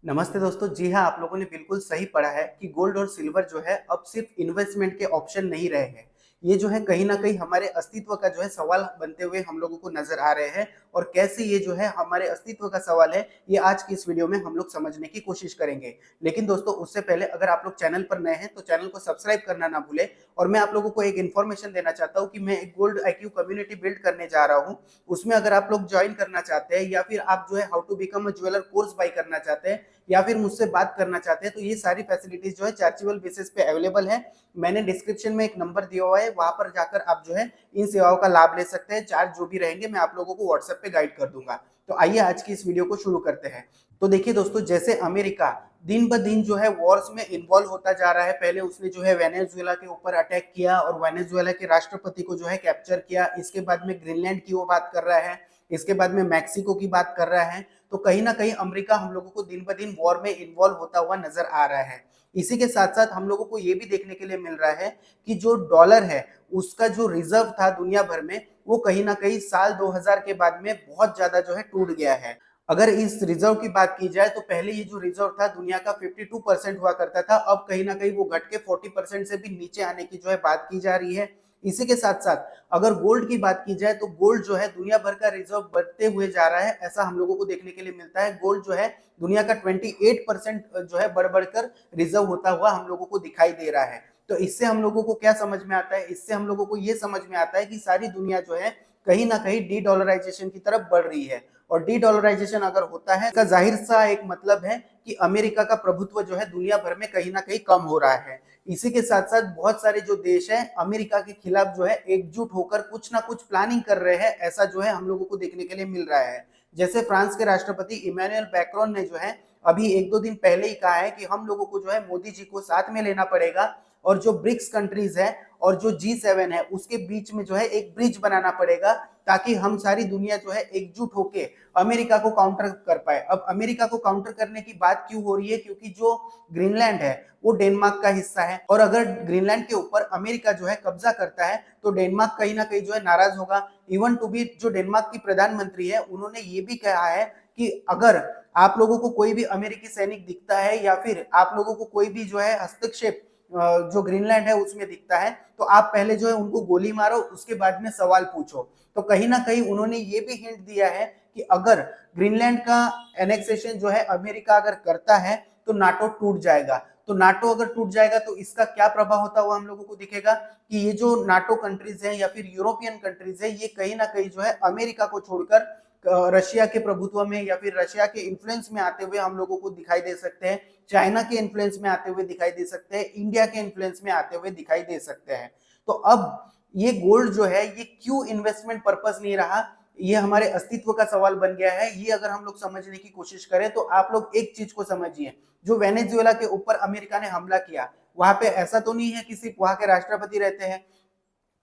नमस्ते दोस्तों। जी हाँ, आप लोगों ने बिल्कुल सही पढ़ा है कि गोल्ड और सिल्वर जो है अब सिर्फ इन्वेस्टमेंट के ऑप्शन नहीं रहे हैं। ये जो है कहीं न कहीं हमारे अस्तित्व का जो है सवाल बनते हुए हम लोगों को नज़र आ रहे हैं और कैसे ये जो है हमारे अस्तित्व का सवाल है, ये आज की इस वीडियो में हम लोग समझने की कोशिश करेंगे। लेकिन दोस्तों उससे पहले अगर आप लोग चैनल पर नए हैं तो चैनल को सब्सक्राइब करना ना भूलें और मैं आप लोगों को एक इन्फॉर्मेशन देना चाहता हूँ कि मैं एक गोल्ड आईक्यू कम्युनिटी बिल्ड करने जा रहा हूँ। उसमें अगर आप लोग जॉइन करना चाहते हैं या फिर आप जो है how to become a jeweller course buy करना चाहते हैं या फिर मुझसे बात करना चाहते हैं तो ये सारी फैसिलिटीज जो है चार्जेबल बेसिस पे अवेलेबल है। मैंने डिस्क्रिप्शन में एक नंबर दिया हुआ है, वहां पर जाकर आप जो है इन सेवाओं का लाभ ले सकते हैं। चार्ज जो भी रहेंगे मैं आप लोगों को व्हाट्सएप पे गाइड कर दूंगा। तो आइए आज की इस वीडियो को शुरू करते हैं। तो देखिए दोस्तों, जैसे अमेरिका दिन ब दिन जो है वॉर्स में इन्वॉल्व होता जा रहा है। पहले उसने जो है वेनेजुएला के ऊपर अटैक किया और वेनेजुएला के राष्ट्रपति को जो है कैप्चर किया। इसके बाद में ग्रीनलैंड की वो बात कर रहा है, इसके बाद में मैक्सिको की बात कर रहा है। तो कहीं ना कहीं अमेरिका हम लोगों को दिन ब दिन वॉर में इन्वॉल्व होता हुआ नजर आ रहा है। इसी के साथ साथ हम लोगों को ये भी देखने के लिए मिल रहा है कि जो डॉलर है उसका जो रिजर्व था दुनिया भर में, वो कहीं ना कहीं साल 2000 के बाद में बहुत ज्यादा जो है टूट गया है। अगर इस रिजर्व की बात की जाए तो पहले ये जो रिजर्व था दुनिया का 52% हुआ करता था, अब कहीं ना कहीं वो घट के 40% से भी नीचे आने की जो है बात की जा रही है। इसी के साथ साथ अगर गोल्ड की बात की जाए तो गोल्ड जो है दुनिया भर का रिजर्व बढ़ते हुए जा रहा है, ऐसा हम लोगों को देखने के लिए मिलता है। गोल्ड जो है दुनिया का 28% जो है बढ़ बढ़कर रिजर्व होता हुआ हम लोगों को दिखाई दे रहा है। तो इससे हम लोगों को क्या समझ में आता है? इससे हम लोगों को ये समझ में आता है कि सारी दुनिया जो है कहीं ना कहीं डी डॉलराइजेशन की तरफ बढ़ रही है। और डी डॉलराइजेशन अगर होता है, इसका जाहिर सा एक मतलब है कि अमेरिका का प्रभुत्व जो है दुनिया भर में कहीं ना कहीं कम हो रहा है। इसी के साथ साथ बहुत सारे जो देश हैं अमेरिका के खिलाफ जो है एकजुट होकर कुछ ना कुछ प्लानिंग कर रहे हैं, ऐसा जो है हम लोगों को देखने के लिए मिल रहा है। जैसे फ्रांस के राष्ट्रपति इमैनुअल मैक्रोन ने जो है अभी एक दो दिन पहले ही कहा है कि हम लोगों को जो है मोदी जी को साथ में लेना पड़ेगा और जो ब्रिक्स कंट्रीज है और जो G7 है उसके बीच में जो है एक ब्रिज बनाना पड़ेगा, ताकि हम सारी दुनिया जो है एकजुट होके अमेरिका को काउंटर कर पाए। अब अमेरिका को काउंटर करने की बात क्यों हो रही है? क्योंकि जो ग्रीनलैंड है वो डेनमार्क का हिस्सा है और अगर ग्रीनलैंड के ऊपर अमेरिका जो है कब्जा करता है तो डेनमार्क कहीं ना कहीं जो है नाराज होगा। इवन टू बी जो डेनमार्क की प्रधानमंत्री है उन्होंने ये भी कहा है कि अगर आप लोगों को कोई भी अमेरिकी सैनिक दिखता है या फिर आप लोगों को कोई भी जो है हस्तक्षेप जो ग्रीनलैंड है उसमें दिखता है तो आप पहले जो है उनको गोली मारो, उसके बाद में सवाल पूछो। तो कहीं ना कहीं उन्होंने ये भी हिंट दिया है कि अगर ग्रीनलैंड का एनेक्सेशन जो है अमेरिका अगर करता है तो नाटो टूट जाएगा। तो नाटो अगर टूट जाएगा तो इसका क्या प्रभाव होता हुआ हम लोगों को दिखेगा कि ये जो नाटो कंट्रीज है या फिर यूरोपियन कंट्रीज है ये कहीं ना कहीं जो है अमेरिका को छोड़कर रशिया के प्रभुत्व में या फिर रशिया के इन्फ्लुएंस में आते हुए हम लोगों को दिखाई दे सकते हैं, चाइना के इन्फ्लुएंस में आते हुए दिखाई दे सकते हैं, इंडिया के इन्फ्लुएंस में आते हुए दिखाई दे सकते हैं। तो अब ये गोल्ड जो है ये क्यों इन्वेस्टमेंट पर्पस नहीं रहा, ये हमारे अस्तित्व का सवाल बन गया है। ये अगर हम लोग समझने की कोशिश करें तो आप लोग एक चीज को समझिए, जो वेनेजुएला के ऊपर अमेरिका ने हमला किया, वहां पे ऐसा तो नहीं है कि सिर्फ वहां के राष्ट्रपति रहते हैं।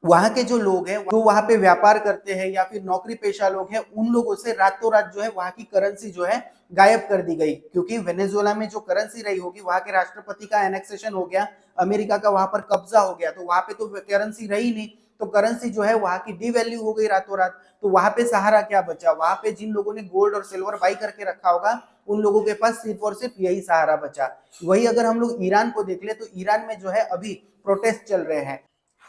वहां के जो लोग हैं जो वहां पे व्यापार करते हैं या फिर नौकरी पेशा लोग हैं, उन लोगों से रातों रात जो है वहां की करेंसी जो है गायब कर दी गई, क्योंकि वेनेजुएला में जो करेंसी रही होगी वहां के राष्ट्रपति का एनेक्सेशन हो गया, अमेरिका का वहां पर कब्जा हो गया, तो वहां पे तो करेंसी रही नहीं। तो करेंसी जो है वहां की डिवैल्यू हो गई रातों रात। तो वहां पे सहारा क्या बचा? वहां पे जिन लोगों ने गोल्ड और सिल्वर बाई करके रखा होगा उन लोगों के पास सिर्फ और सिर्फ यही सहारा बचा। वही अगर हम लोग ईरान को देख ले तो ईरान में जो है अभी प्रोटेस्ट चल रहे हैं।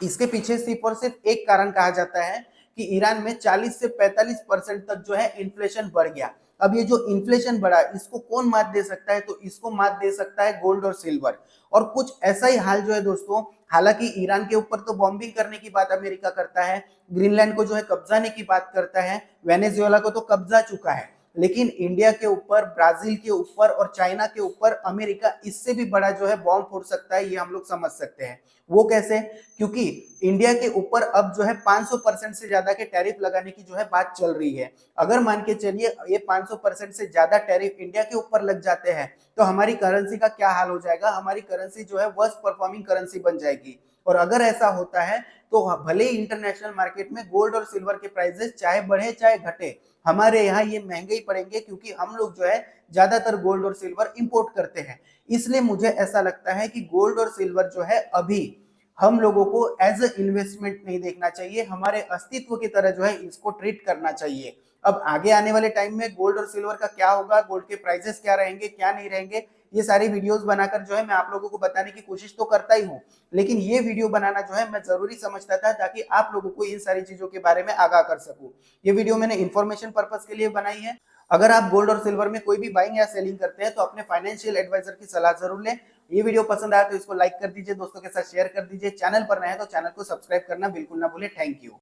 इसके पीछे सिर्फ और सिर्फ एक कारण कहा जाता है कि ईरान में 40 से 45% तक जो है इन्फ्लेशन बढ़ गया। अब ये जो इन्फ्लेशन बढ़ा इसको कौन मात दे सकता है? तो इसको मात दे सकता है गोल्ड और सिल्वर। और कुछ ऐसा ही हाल जो है दोस्तों, हालांकि ईरान के ऊपर तो बॉम्बिंग करने की बात अमेरिका करता है, ग्रीनलैंड को जो है कब्जाने की बात करता है, वेनेजुएला को तो कब्जा चुका है, लेकिन इंडिया के ऊपर, ब्राजील के ऊपर और चाइना के ऊपर अमेरिका इससे भी बड़ा जो है बॉम्ब फोड़ सकता है, ये हम लोग समझ सकते हैं। वो कैसे? क्योंकि इंडिया के ऊपर अब जो है 500% से ज्यादा के टैरिफ लगाने की जो है बात चल रही है। अगर मान के चलिए ये 500% से ज्यादा टैरिफ इंडिया के ऊपर लग जाते हैं तो हमारी करेंसी का क्या हाल हो जाएगा? हमारी करेंसी जो है वर्स्ट परफॉर्मिंग करेंसी बन जाएगी। और अगर ऐसा होता है तो भले ही इंटरनेशनल मार्केट में गोल्ड और सिल्वर के प्राइसेस चाहे बढ़े चाहे घटे, हमारे यहाँ ये महंगे ही पड़ेंगे, क्योंकि हम लोग जो है ज्यादातर गोल्ड और सिल्वर इंपोर्ट करते हैं। इसलिए मुझे ऐसा लगता है कि गोल्ड और सिल्वर जो है अभी हम लोगों को एज अ इन्वेस्टमेंट नहीं देखना चाहिए, हमारे अस्तित्व की तरह जो है इसको ट्रीट करना चाहिए। अब आगे आने वाले टाइम में गोल्ड और सिल्वर का क्या होगा, गोल्ड के प्राइसेस क्या रहेंगे, क्या नहीं रहेंगे, ये सारी वीडियोस बनाकर जो है मैं आप लोगों को बताने की कोशिश तो करता ही हूँ, लेकिन ये वीडियो बनाना जो है मैं जरूरी समझता था ताकि आप लोगों को इन सारी चीजों के बारे में आगाह कर सकूं। ये वीडियो मैंने इन्फॉर्मेशन पर्पस के लिए बनाई है। अगर आप गोल्ड और सिल्वर में कोई भी बाइंग या सेलिंग करते हैं तो अपने फाइनेंशियल एडवाइजर की सलाह जरूर लें। ये वीडियो पसंद आया तो इसको लाइक कर दीजिए, दोस्तों के साथ शेयर कर दीजिए, चैनल पर नए हैं तो चैनल को सब्सक्राइब करना बिल्कुल ना भूलें। Thank you.